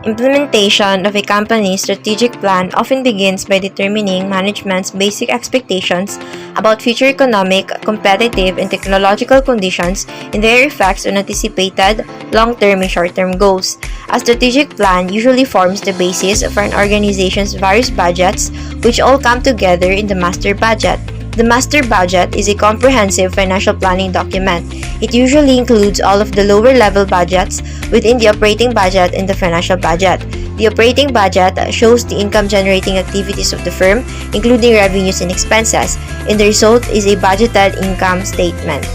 Implementation of a company's strategic plan often begins by determining management's basic expectations about future economic, competitive, and technological conditions and their effects on anticipated long-term and short-term goals. A strategic plan usually forms the basis for an organization's various budgets, which all come together in the master budget. The master budget is a comprehensive financial planning document. It usually includes all of the lower-level budgets within the operating budget and the financial budget. The operating budget shows the income-generating activities of the firm, including revenues and expenses, and the result is a budgeted income statement.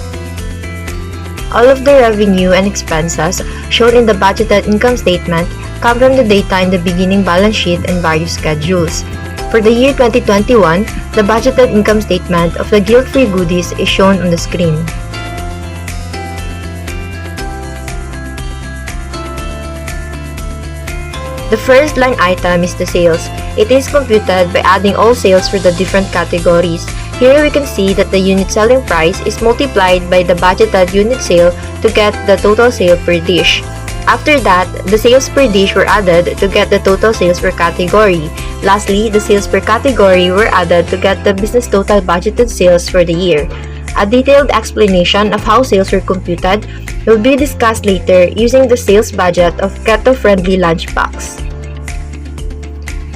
All of the revenue and expenses shown in the budgeted income statement come from the data in the beginning balance sheet and various schedules. For the year 2021, the budgeted income statement of the Guilt-Free Goodies is shown on the screen. The first line item is the sales. It is computed by adding all sales for the different categories. Here we can see that the unit selling price is multiplied by the budgeted unit sale to get the total sale per dish. After that, the sales per dish were added to get the total sales per category. Lastly, the sales per category were added to get the business total budgeted sales for the year. A detailed explanation of how sales were computed will be discussed later using the sales budget of Keto-Friendly Lunchbox.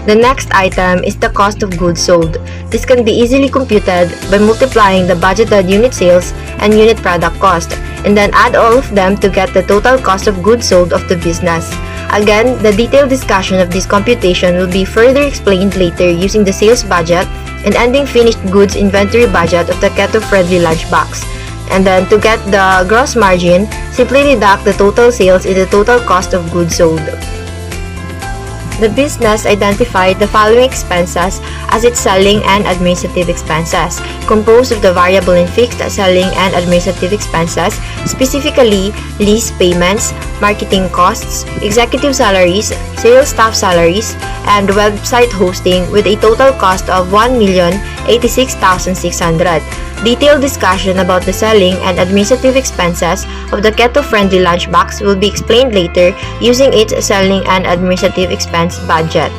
The next item is the cost of goods sold. This can be easily computed by multiplying the budgeted unit sales and unit product cost, and then add all of them to get the total cost of goods sold of the business. Again, the detailed discussion of this computation will be further explained later using the sales budget and ending finished goods inventory budget of the Keto-Friendly Lunchbox. And then to get the gross margin, simply deduct the total sales in the total cost of goods sold. The business identified the following expenses as its selling and administrative expenses, composed of the variable and fixed selling and administrative expenses, specifically lease payments, marketing costs, executive salaries, sales staff salaries, and website hosting with a total cost of 1,086,600. Detailed discussion about the selling and administrative expenses of the Keto-Friendly Lunchbox will be explained later using its selling and administrative expense budget.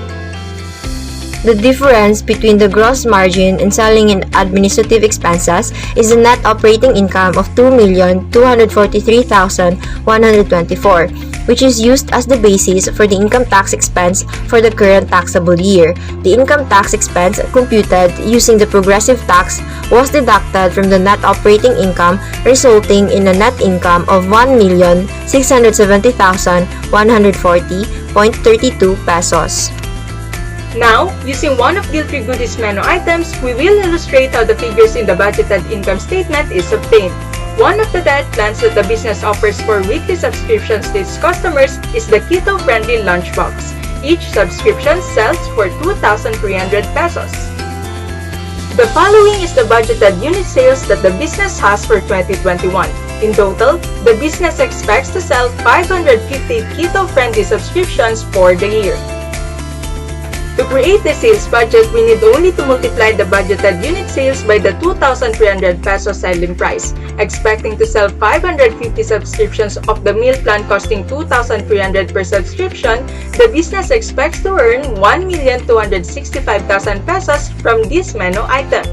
The difference between the gross margin and selling and administrative expenses is the net operating income of 2,243,124, which is used as the basis for the income tax expense for the current taxable year. The income tax expense computed using the progressive tax was deducted from the net operating income, resulting in a net income of 1,670,140.32 pesos. Now, using one of Guilt-Free Goodies menu items, we will illustrate how the figures in the budgeted income statement is obtained. One of the diet plans that the business offers for weekly subscriptions to its customers is the Keto-Friendly Lunchbox. Each subscription sells for 2,300 pesos. The following is the budgeted unit sales that the business has for 2021. In total, the business expects to sell 550 keto-friendly subscriptions for the year. To create the sales budget, we need only to multiply the budgeted unit sales by the 2,300 peso selling price. Expecting to sell 550 subscriptions of the meal plan costing 2,300 per subscription, the business expects to earn 1,265,000 pesos from this menu item.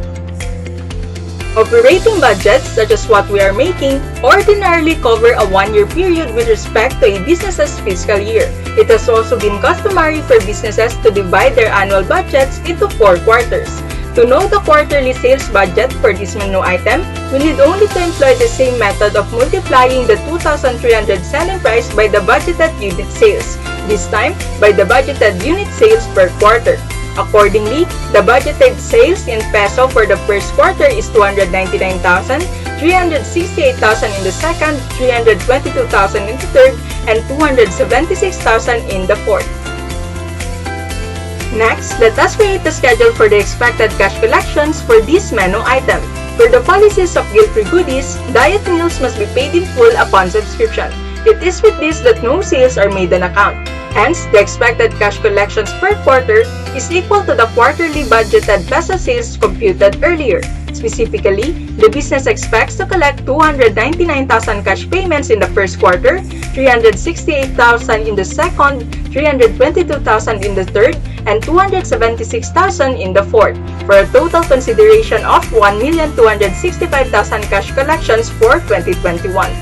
Operating budgets, such as what we are making, ordinarily cover a one-year period with respect to a business's fiscal year. It has also been customary for businesses to divide their annual budgets into 4 quarters. To know the quarterly sales budget for this menu item, we need only to employ the same method of multiplying the 2,300 selling price by the budgeted unit sales, this time by the budgeted unit sales per quarter. Accordingly, the budgeted sales in peso for the first quarter is 299,000, 368,000 in the second, 322,000 in the third, and 276,000 in the fourth. Next, let us create the schedule for the expected cash collections for this menu item. For the policies of Guilt-Free Goodies, diet meals must be paid in full upon subscription. It is with this that no sales are made on account. Hence, the expected cash collections per quarter is equal to the quarterly budgeted peso sales computed earlier. Specifically, the business expects to collect 299,000 cash payments in the first quarter, 368,000 in the second, 322,000 in the third, and 276,000 in the fourth, for a total consideration of 1,265,000 cash collections for 2021.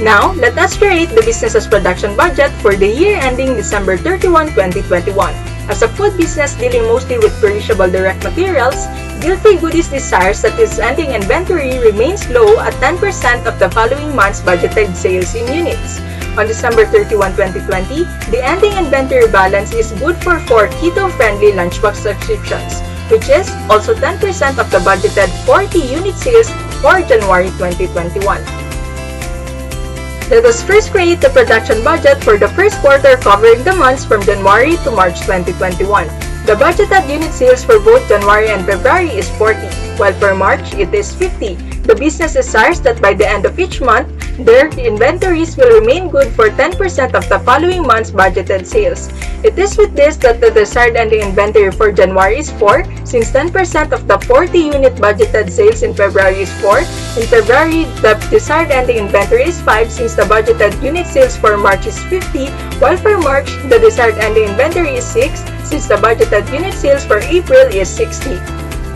Now, let us create the business's production budget for the year ending December 31, 2021. As a food business dealing mostly with perishable direct materials, Guilt-Free Goodies desires that its ending inventory remains low at 10% of the following month's budgeted sales in units. On December 31, 2020, the ending inventory balance is good for 4 keto-friendly lunchbox subscriptions, which is also 10% of the budgeted 40 unit sales for January 2021. Let us first create the production budget for the first quarter covering the months from January to March 2021. The budgeted unit sales for both January and February is 40, while for March it is 50. The business desires that by the end of each month, their inventories will remain good for 10% of the following month's budgeted sales. It is with this that the desired ending inventory for January is 4, since 10% of the 40 unit budgeted sales in February is 4. In February, the desired ending inventory is 5, since the budgeted unit sales for March is 50, while for March, the desired ending inventory is 6, since the budgeted unit sales for April is 60.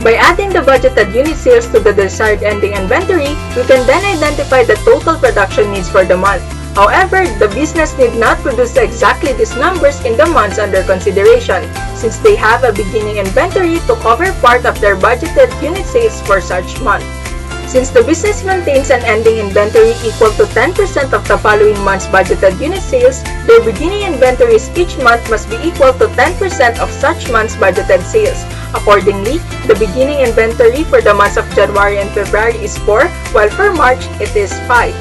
By adding the budgeted unit sales to the desired ending inventory, we can then identify the total production needs for the month. However, the business need not produce exactly these numbers in the months under consideration, since they have a beginning inventory to cover part of their budgeted unit sales for such month. Since the business maintains an ending inventory equal to 10% of the following month's budgeted unit sales, their beginning inventories each month must be equal to 10% of such month's budgeted sales. Accordingly, the beginning inventory for the months of January and February is 4, while for March it is 5.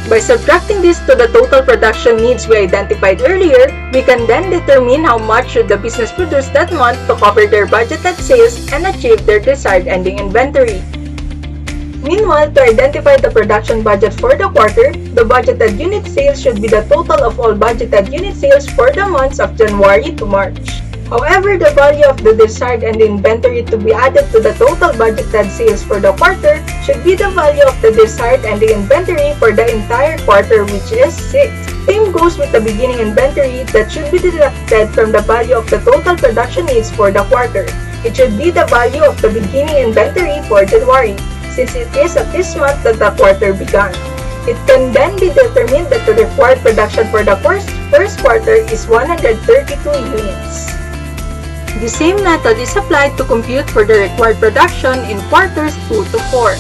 By subtracting this to the total production needs we identified earlier, we can then determine how much should the business produce that month to cover their budgeted sales and achieve their desired ending inventory. Meanwhile, to identify the production budget for the quarter, the budgeted unit sales should be the total of all budgeted unit sales for the months of January to March. However, the value of the desired ending inventory to be added to the total budgeted sales for the quarter should be the value of the desired ending inventory for the entire quarter, which is 6. Same goes with the beginning inventory that should be deducted from the value of the total production needs for the quarter. It should be the value of the beginning inventory for January, since it is at this month that the quarter began. It can then be determined that the required production for the first quarter is 132 units. The same method is applied to compute for the required production in quarters 2 to 4.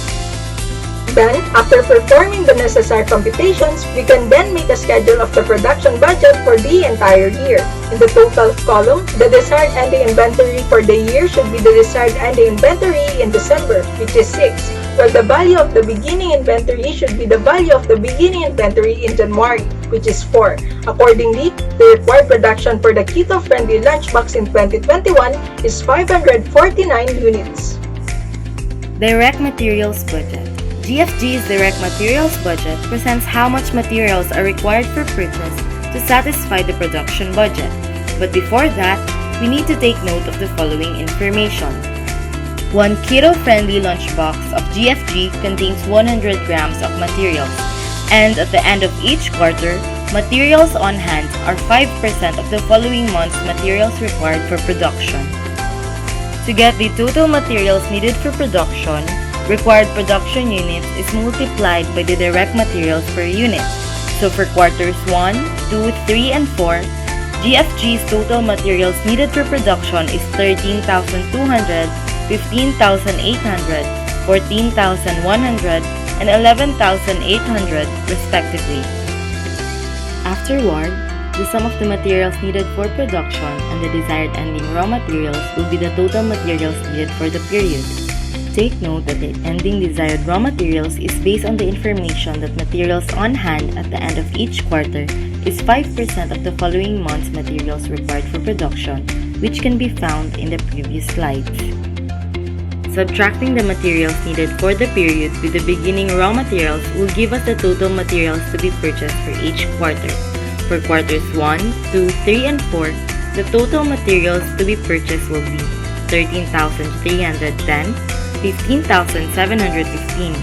Then, after performing the necessary computations, we can then make a schedule of the production budget for the entire year. In the total column, the desired ending inventory for the year should be the desired ending inventory in December, which is 6, while the value of the beginning inventory should be the value of the beginning inventory in January, which is 4. Accordingly, the required production for the keto-friendly lunchbox in 2021 is 549 units. Direct Materials Budget. GFG's Direct Materials Budget presents how much materials are required for purchase to satisfy the production budget. But before that, we need to take note of the following information. One keto-friendly lunchbox of GFG contains 100 grams of materials, and at the end of each quarter, materials on hand are 5% of the following month's materials required for production. To get the total materials needed for production, required production units is multiplied by the direct materials per unit. So for quarters 1, 2, 3, and 4, GFG's total materials needed for production is 13,200, 15,800, 14,100, and 11,800 respectively. Afterward, the sum of the materials needed for production and the desired ending raw materials will be the total materials needed for the period. Take note that the ending desired raw materials is based on the information that materials on hand at the end of each quarter is 5% of the following month's materials required for production, which can be found in the previous slides. Subtracting the materials needed for the period with the beginning raw materials will give us the total materials to be purchased for each quarter. For quarters 1, 2, 3, and 4, the total materials to be purchased will be 13,310, 15,715,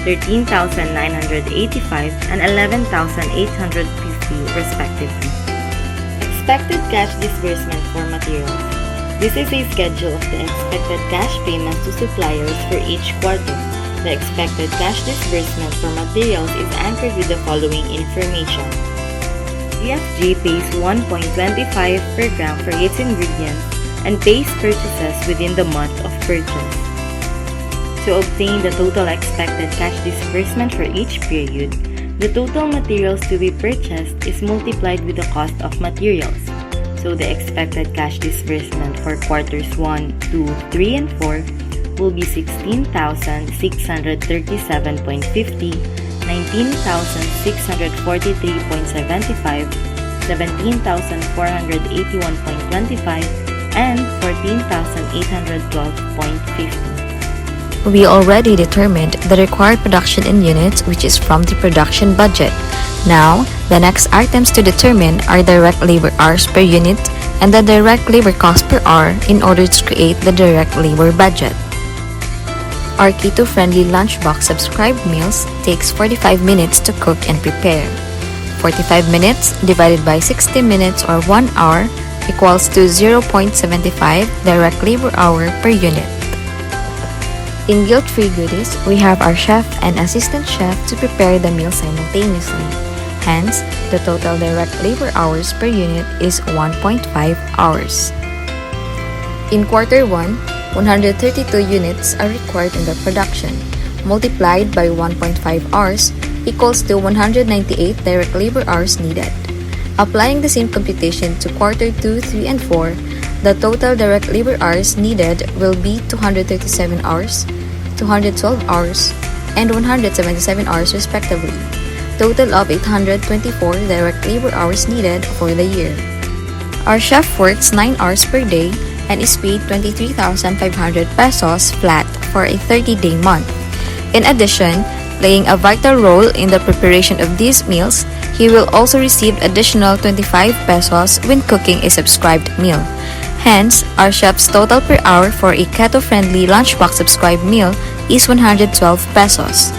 13,985, and 11,850 respectively. Expected cash disbursement for materials. This is a schedule of the expected cash payments to suppliers for each quarter. The expected cash disbursement for materials is anchored with the following information. GFG pays 1.25 per gram for its ingredients and pays purchases within the month of purchase. To obtain the total expected cash disbursement for each period, the total materials to be purchased is multiplied with the cost of materials. So the expected cash disbursement for quarters 1, 2, 3, and 4 will be 16,637.50, 19,643.75, 17,481.25, and 14,812.50. We already determined the required production in units, which is from the production budget. Now, the next items to determine are direct labor hours per unit and the direct labor cost per hour in order to create the direct labor budget. Our keto-friendly lunchbox subscribed meals takes 45 minutes to cook and prepare. 45 minutes divided by 60 minutes or 1 hour equals to 0.75 direct labor hour per unit. In Guilt-Free Goodies, we have our chef and assistant chef to prepare the meal simultaneously. Hence, the total direct labor hours per unit is 1.5 hours. In quarter 1, 132 units are required in the production. Multiplied by 1.5 hours equals to 198 direct labor hours needed. Applying the same computation to quarter 2, 3, and 4, the total direct labor hours needed will be 237 hours, 212 hours, and 177 hours respectively. Total of 824 direct labor hours needed for the year. Our chef works 9 hours per day and is paid 23,500 pesos flat for a 30-day month. In addition, playing a vital role in the preparation of these meals, he will also receive additional 25 pesos when cooking a subscribed meal. Hence, our chef's total per hour for a keto-friendly lunchbox subscribed meal is 112 pesos.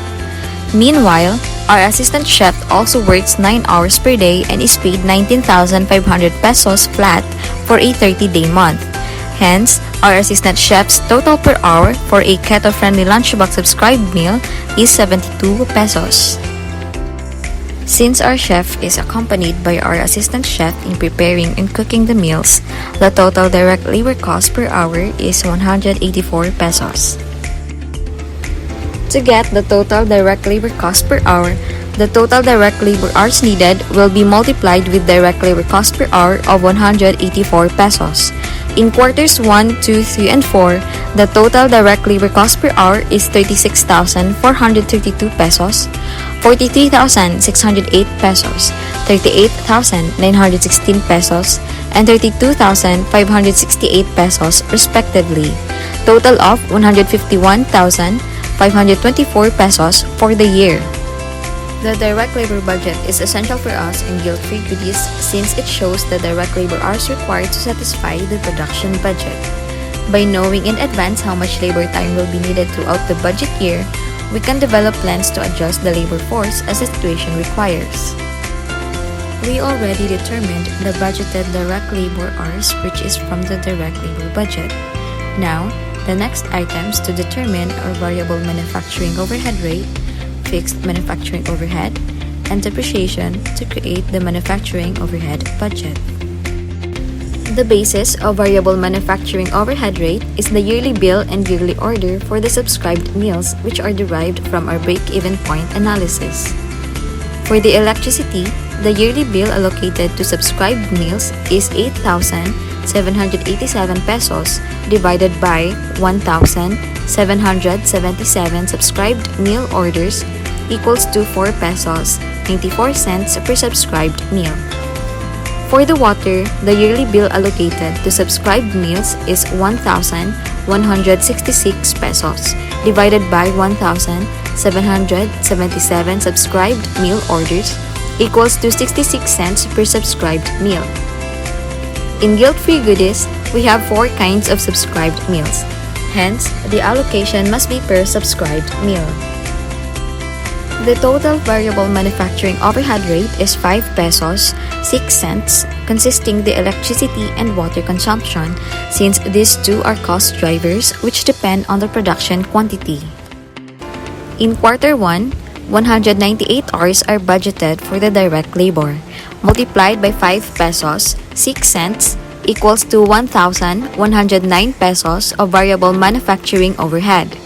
Meanwhile, our assistant chef also works 9 hours per day and is paid 19,500 pesos flat for a 30-day month. Hence, our assistant chef's total per hour for a keto-friendly lunchbox subscribed meal is 72 pesos. Since our chef is accompanied by our assistant chef in preparing and cooking the meals, the total direct labor cost per hour is 184 pesos. To get the total direct labor cost per hour, the total direct labor hours needed will be multiplied with direct labor cost per hour of 184 pesos. In quarters 1, 2, 3, and 4, the total direct labor cost per hour is 36,432 pesos, 43,608 pesos, 38,916 pesos, and 32,568 pesos respectively. Total of 151,524 pesos for the year. The direct labor budget is essential for us in Guilt-Free Goodies since it shows the direct labor hours required to satisfy the production budget. By knowing in advance how much labor time will be needed throughout the budget year, we can develop plans to adjust the labor force as the situation requires. We already determined the budgeted direct labor hours, which is from the direct labor budget. Now, the next items to determine are variable manufacturing overhead rate, fixed manufacturing overhead, and depreciation to create the manufacturing overhead budget. The basis of variable manufacturing overhead rate is the yearly bill and yearly order for the subscribed meals, which are derived from our break-even point analysis. For the electricity, the yearly bill allocated to subscribed meals is 8,787 pesos divided by 1,777 subscribed meal orders equals to 4 pesos 94 cents per subscribed meal. For the water, the yearly bill allocated to subscribed meals is 1,166 pesos divided by 1,777 subscribed meal orders equals to 66 cents per subscribed meal. In Guilt-Free Goodies, we have 4 kinds of subscribed meals: Hence, the allocation must be per subscribed meal. The total variable manufacturing overhead rate is 5 pesos 6 cents, consisting the electricity and water consumption, since these two are cost drivers which depend on the production quantity. In quarter 1, 198 hours are budgeted for the direct labor, multiplied by 5 pesos 6 cents equals to 1,109 pesos of variable manufacturing overhead.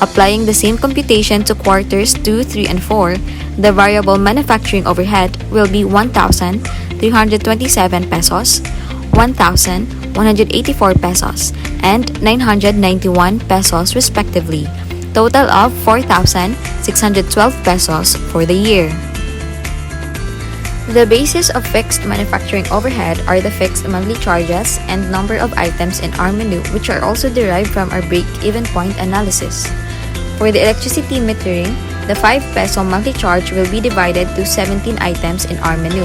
Applying the same computation to quarters 2, 3, and 4, the variable manufacturing overhead will be 1,327 pesos, 1,184 pesos, and 991 pesos respectively, total of 4,612 pesos for the year. The basis of fixed manufacturing overhead are the fixed monthly charges and number of items in our menu, which are also derived from our break-even point analysis. For the electricity metering, the 5 peso monthly charge will be divided to 17 items in our menu,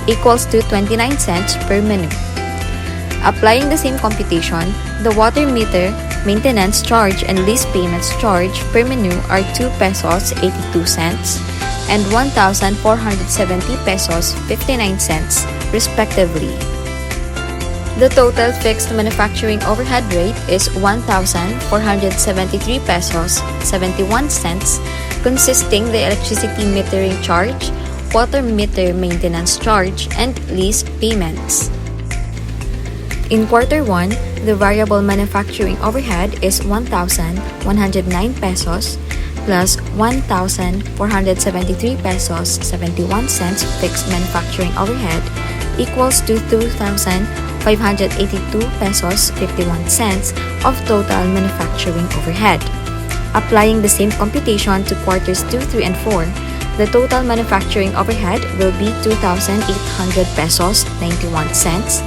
equals to 29 cents per menu. Applying the same computation, the water meter, maintenance charge, and lease payments charge per menu are 2 pesos 82 cents and 1,470 pesos 59 cents, respectively. The total fixed manufacturing overhead rate is 1,473 pesos 71 cents, consisting the electricity metering charge, water meter maintenance charge, and lease payments. In quarter 1, the variable manufacturing overhead is 1,109 pesos plus 1,473 pesos 71 cents fixed manufacturing overhead equals to 2,582 pesos 51 cents of total manufacturing overhead. Applying the same computation to quarters 2, 3, and 4, the total manufacturing overhead will be 2,800 pesos 91 cents,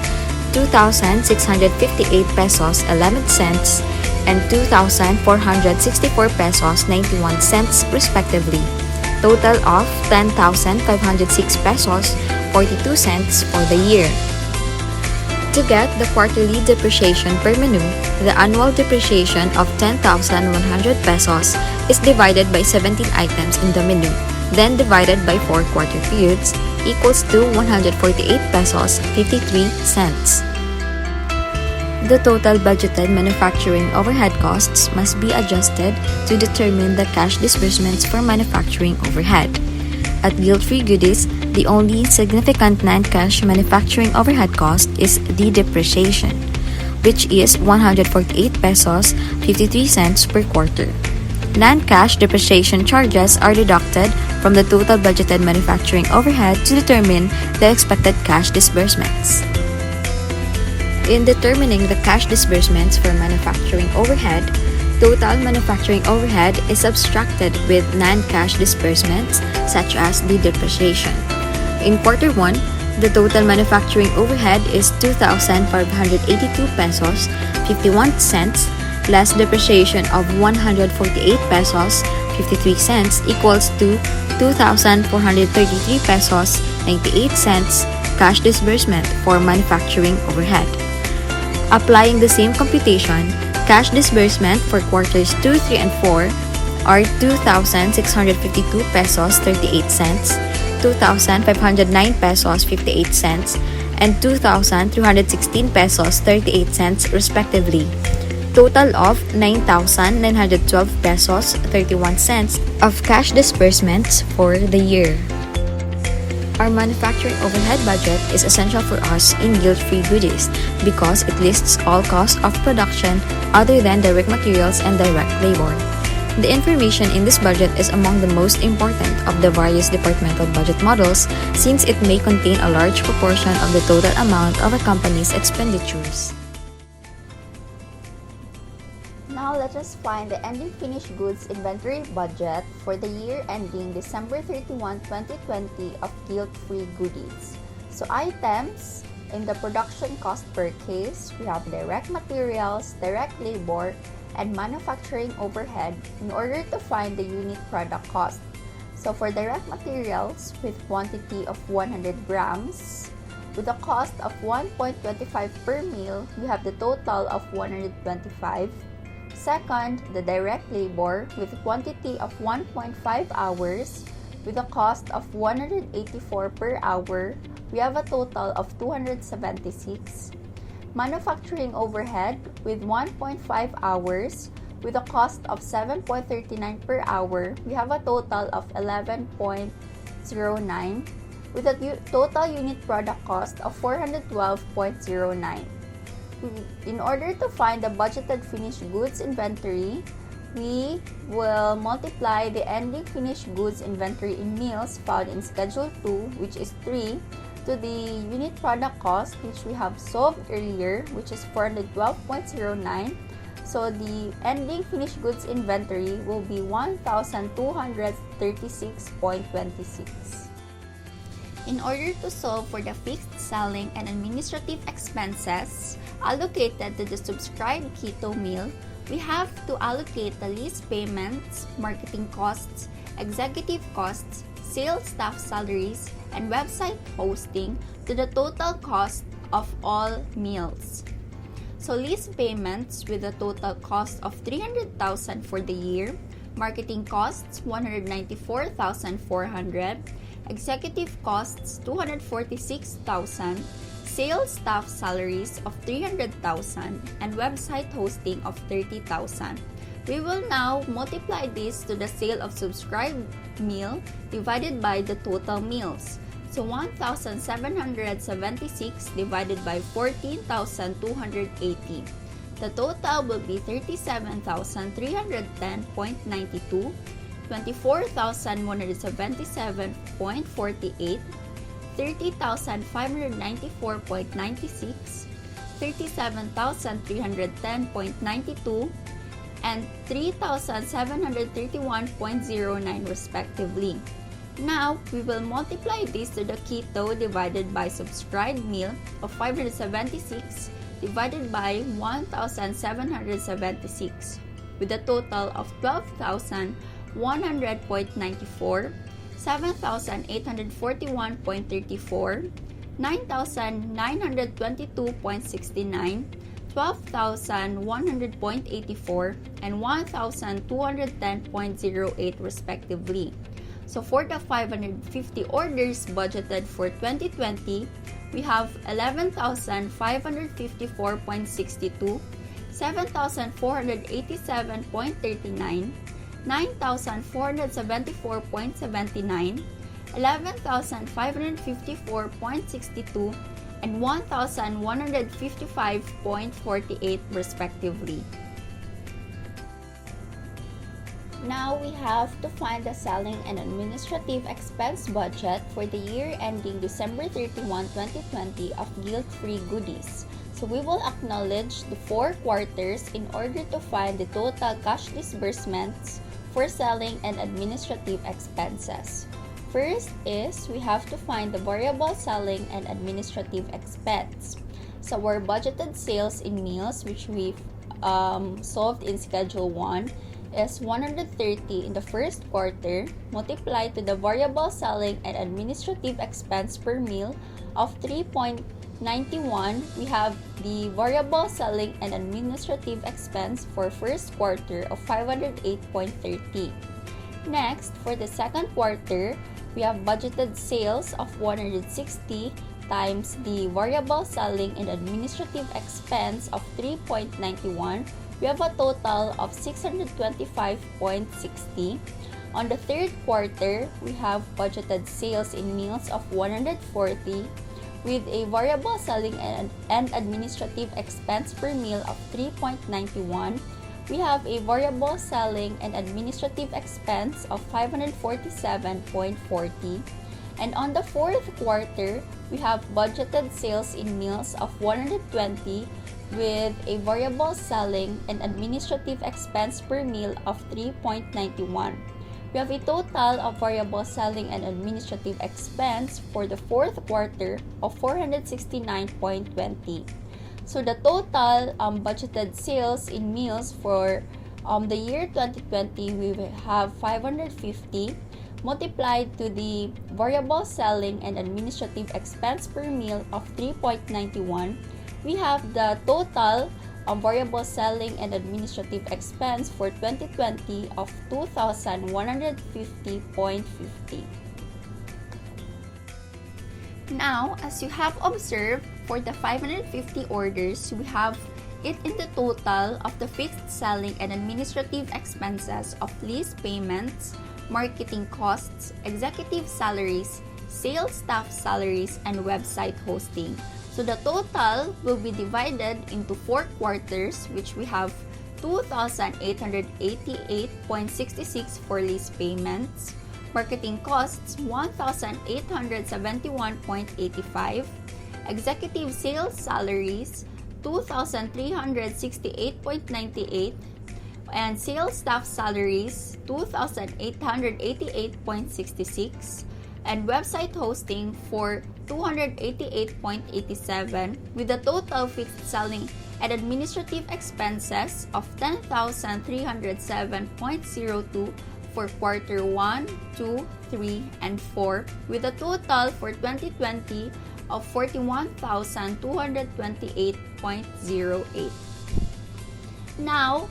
2,658 pesos 11 cents, and 2,464 pesos 91 cents respectively, total of 10,506 pesos 42 cents for the year. To get the quarterly depreciation per menu, the annual depreciation of 10,100 pesos is divided by 17 items in the menu, then divided by 4 quarter periods equals to 148 pesos 53 cents. The total budgeted manufacturing overhead costs must be adjusted to determine the cash disbursements for manufacturing overhead. At Guilt-Free Goodies, the only significant non-cash manufacturing overhead cost is the depreciation, which is 148 pesos 53 cents per quarter. Non-cash depreciation charges are deducted from the total budgeted manufacturing overhead to determine the expected cash disbursements. In determining the cash disbursements for manufacturing overhead, total manufacturing overhead is subtracted with non-cash disbursements such as the depreciation. In quarter 1, the total manufacturing overhead is 2,582 pesos 51 cents less depreciation of 148 pesos 53 cents equals to 2,433 pesos 98 cents cash disbursement for manufacturing overhead. Applying the same computation, cash disbursement for quarters 2, 3, and 4 are 2,652 pesos 38 cents, 2,509 pesos 58 cents, and 2,316 pesos 38 cents respectively, total of 9,912 pesos 31 cents of cash disbursements for the year. Our manufacturing overhead budget is essential for us in Guilt-Free Goodies because it lists all costs of production other than direct materials and direct labor. The information in this budget is among the most important of the various departmental budget models since it may contain a large proportion of the total amount of a company's expenditures. Now let us find the ending finished goods inventory budget for the year ending December 31, 2020 of Guilt-Free Goodies. So items in the production cost per case, we have direct materials, direct labor, and manufacturing overhead in order to find the unit product cost. So for direct materials with quantity of 100 grams, with a cost of 1.25 per meal, we have the total of 125. Second, the direct labor with a quantity of 1.5 hours with a cost of 184 per hour. We have a total of 276. Manufacturing overhead with 1.5 hours with a cost of 7.39 per hour. We have a total of 11.09 with a total unit product cost of 412.09. In order to find the budgeted finished goods inventory, we will multiply the ending finished goods inventory in meals found in Schedule 2, which is 3, to the unit product cost, which we have solved earlier, which is 412.09. So the ending finished goods inventory will be 1,236.26. In order to solve for the fixed selling and administrative expenses allocated to the subscribed keto meal, we have to allocate the lease payments, marketing costs, executive costs, sales staff salaries, and website hosting to the total cost of all meals. So lease payments with a total cost of 300,000 for the year, marketing costs 194,400, executive costs 246,000, sales staff salaries of 300,000, and website hosting of 30,000. We will now multiply this to the sale of subscribed meal divided by the total meals. So 1,776 divided by 14,280. The total will be 37,310.92, 24,177.48, 30,594.96, 37,310.92, and 3,731.09 respectively. Now, we will multiply this to the keto divided by subscribed meal of 576 divided by 1,776 with a total of 12,100.94, 7,841.34, 9,922.69, 12,100.84, and 1,210.08 respectively. So for the 550 orders budgeted for 2020, we have 11,554.62, 7,487.39, 9,474.79, 11,554.62, and 1,155.48 respectively. Now we have to find the selling and administrative expense budget for the year ending December 31, 2020 of guilt-free goodies. So we will acknowledge the 4 quarters in order to find the total cash disbursements for selling and administrative expenses. First is we have to find the variable selling and administrative expense. So our budgeted sales in meals, which we've solved in Schedule 1, is 130 in the first quarter multiplied to the variable selling and administrative expense per meal of 3.91. We have the variable selling and administrative expense for first quarter of 508.30. Next, for the second quarter, we have budgeted sales of 160 times the variable selling and administrative expense of 3.91. We have a total of 625.60. On the third quarter, we have budgeted sales in meals of 140 with a variable selling and administrative expense per meal of 3.91. We have a variable selling and administrative expense of 547.40. And on the fourth quarter, we have budgeted sales in meals of 120 with a variable selling and administrative expense per meal of 3.91. We have a total of variable selling and administrative expense for the fourth quarter of 469.20. So the total budgeted sales in meals for the year 2020, we will have 550 multiplied to the variable selling and administrative expense per meal of 3.91. We have the total variable selling and administrative expense for 2020 of 2,150.50. Now, as you have observed, for the 550 orders, we have it in the total of the fixed selling and administrative expenses of lease payments, marketing costs, executive salaries, sales staff salaries, and website hosting. So the total will be divided into 4 quarters, which we have 2,888.66 for lease payments, marketing costs 1,871.85, executive sales salaries 2,368.98, and sales staff salaries 2,888.66, and website hosting for 288.87, with a total fixed selling and administrative expenses of 10,307.02 for quarter 1, 2, 3, and 4, with a total for 2020 of 41,228.08. Now,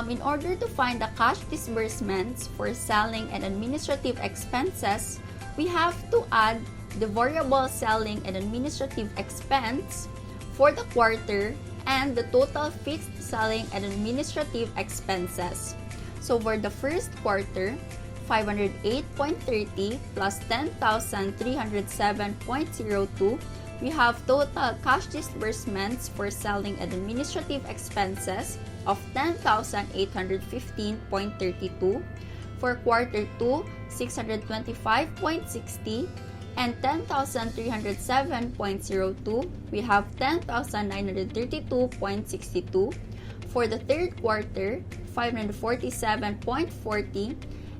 in order to find the cash disbursements for selling and administrative expenses, we have to add the variable selling and administrative expense for the quarter and the total fixed selling and administrative expenses. So for the first quarter, 508.30 plus 10,307.02, we have total cash disbursements for selling and administrative expenses of 10,815.32. For quarter 2, 625.60, and 10,307.02, we have 10,932.62. For the third quarter, 547.40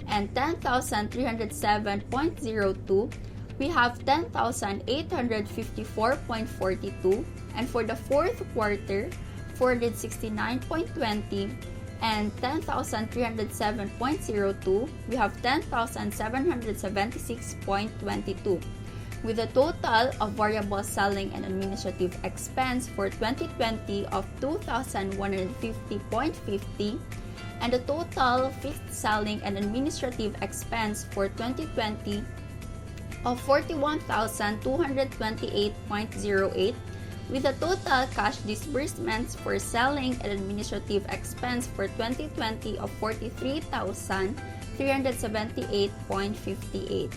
and 10,307.02, we have 10,854.42. And for the fourth quarter, 469.20 and 10,307.02, we have 10,776.22. With a total of variable selling and administrative expense for 2020 of 2,150.50 and a total fixed selling and administrative expense for 2020 of 41,228.08, with a total cash disbursements for selling and administrative expense for 2020 of 43,378.58.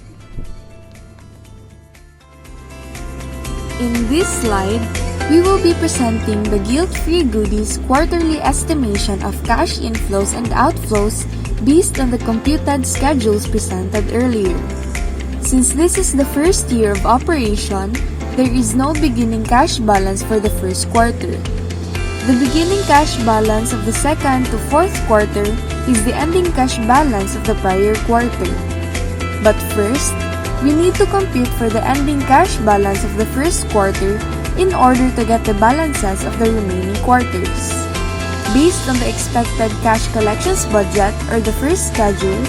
In this slide, we will be presenting the Guilt-Free Goodies quarterly estimation of cash inflows and outflows based on the computed schedules presented earlier. Since this is the first year of operation, there is no beginning cash balance for the first quarter. The beginning cash balance of the second to fourth quarter is the ending cash balance of the prior quarter. But first, we need to compute for the ending cash balance of the first quarter in order to get the balances of the remaining quarters. Based on the expected cash collections budget or the first schedule,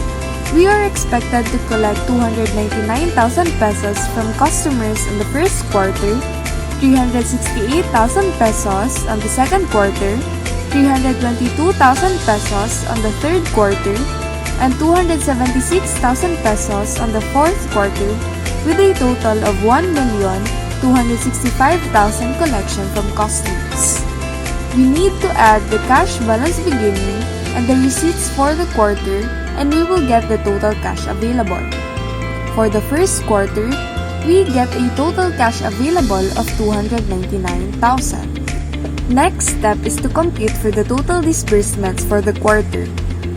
we are expected to collect 299,000 pesos from customers in the first quarter, 368,000 pesos on the second quarter, 322,000 pesos on the third quarter, and 276,000 pesos on the fourth quarter, with a total of 1,265,000 collection from customers. We need to add the cash balance beginning and the receipts for the quarter, and we will get the total cash available. For the first quarter, we get a total cash available of 299,000. Next step is to compute for the total disbursements for the quarter,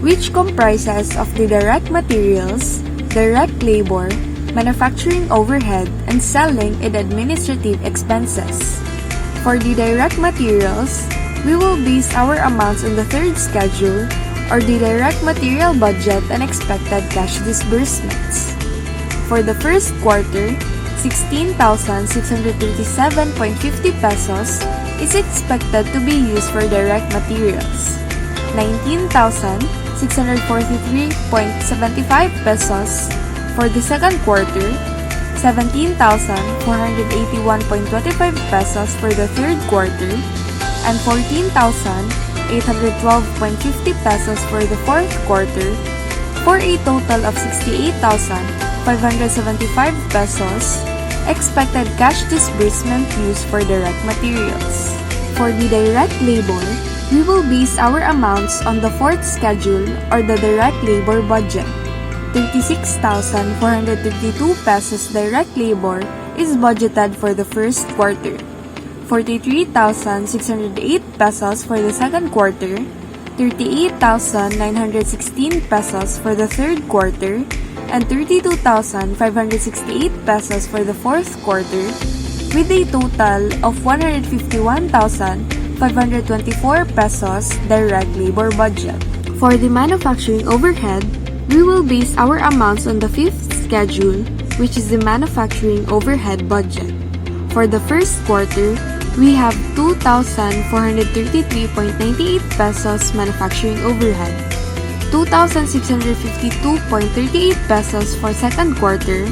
which comprises of the direct materials, direct labor, manufacturing overhead, and selling and administrative expenses. For the direct materials, we will base our amounts on the third schedule or the direct material budget and expected cash disbursements. For the first quarter, 16,637.50 pesos is expected to be used for direct materials. 19,643.75 pesos for the second quarter, 17,481.25 pesos for the third quarter, and 14,812.50 pesos for the fourth quarter, for a total of 68,575 pesos expected cash disbursement used for direct materials. For the direct labor, we will base our amounts on the fourth schedule or the direct labor budget. 36,432 pesos direct labor is budgeted for the first quarter, 43,608 pesos for the second quarter, 38,916 pesos for the third quarter, and 32,568 pesos for the fourth quarter, with a total of 151,524 pesos direct labor budget. For the manufacturing overhead, we will base our amounts on the fifth schedule, which is the manufacturing overhead budget. For the first quarter, we have 2,433.98 pesos manufacturing overhead, 2,652.38 pesos for second quarter,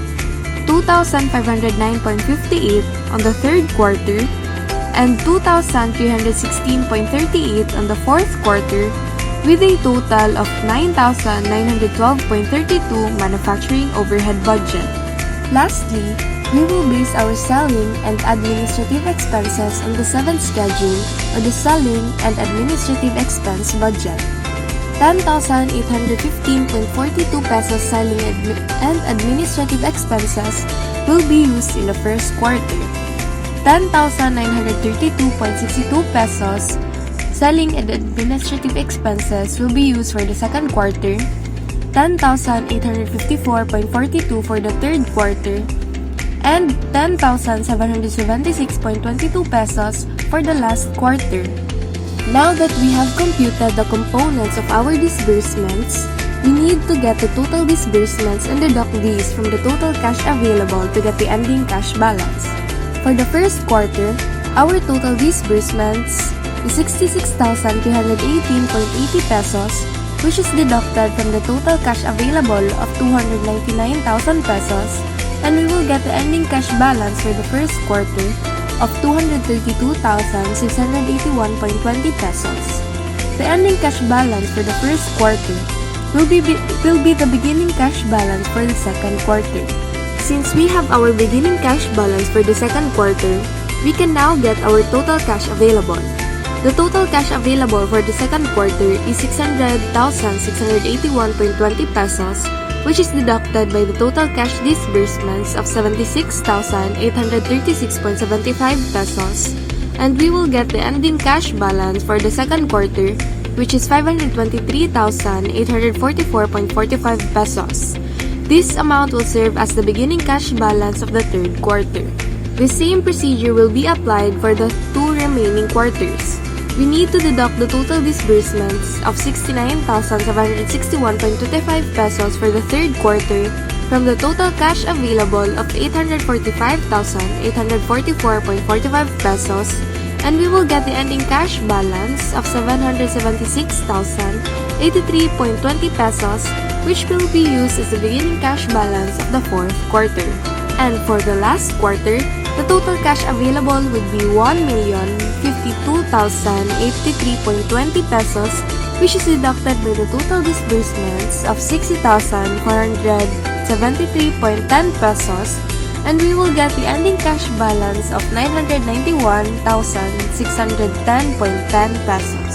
2,509.58 on the third quarter, and 2,316.38 on the fourth quarter, with a total of 9,912.32 manufacturing overhead budget. Lastly, we will base our selling and administrative expenses on the seventh schedule or the selling and administrative expense budget. 10,815.42 pesos selling and administrative expenses will be used in the first quarter. 10,932.62 pesos selling and administrative expenses will be used for the second quarter, 10,854.42 for the third quarter, and 10,776.22 pesos for the last quarter. Now that we have computed the components of our disbursements, we need to get the total disbursements and deduct these from the total cash available to get the ending cash balance. For the first quarter, our total disbursements is 66,318.80 pesos, which is deducted from the total cash available of 299,000 pesos, and we will get the ending cash balance for the first quarter of 232,681.20 pesos. The ending cash balance for the first quarter will be the beginning cash balance for the second quarter. Since we have our beginning cash balance for the second quarter, we can now get our total cash available. The total cash available for the second quarter is 600,681.20 pesos, which is deducted by the total cash disbursements of 76,836.75 pesos, and we will get the ending cash balance for the second quarter, which is 523,844.45 pesos. This amount will serve as the beginning cash balance of the third quarter. The same procedure will be applied for the two remaining quarters. We need to deduct the total disbursements of 69,761.25 pesos for the third quarter from the total cash available of 845,844.45 pesos, and we will get the ending cash balance of 776,083.20 pesos, which will be used as the beginning cash balance of the fourth quarter. And for the last quarter, the total cash available would be 1,052,083.20 pesos, which is deducted by the total disbursements of 60,473.10 pesos, and we will get the ending cash balance of 991,610.10 pesos.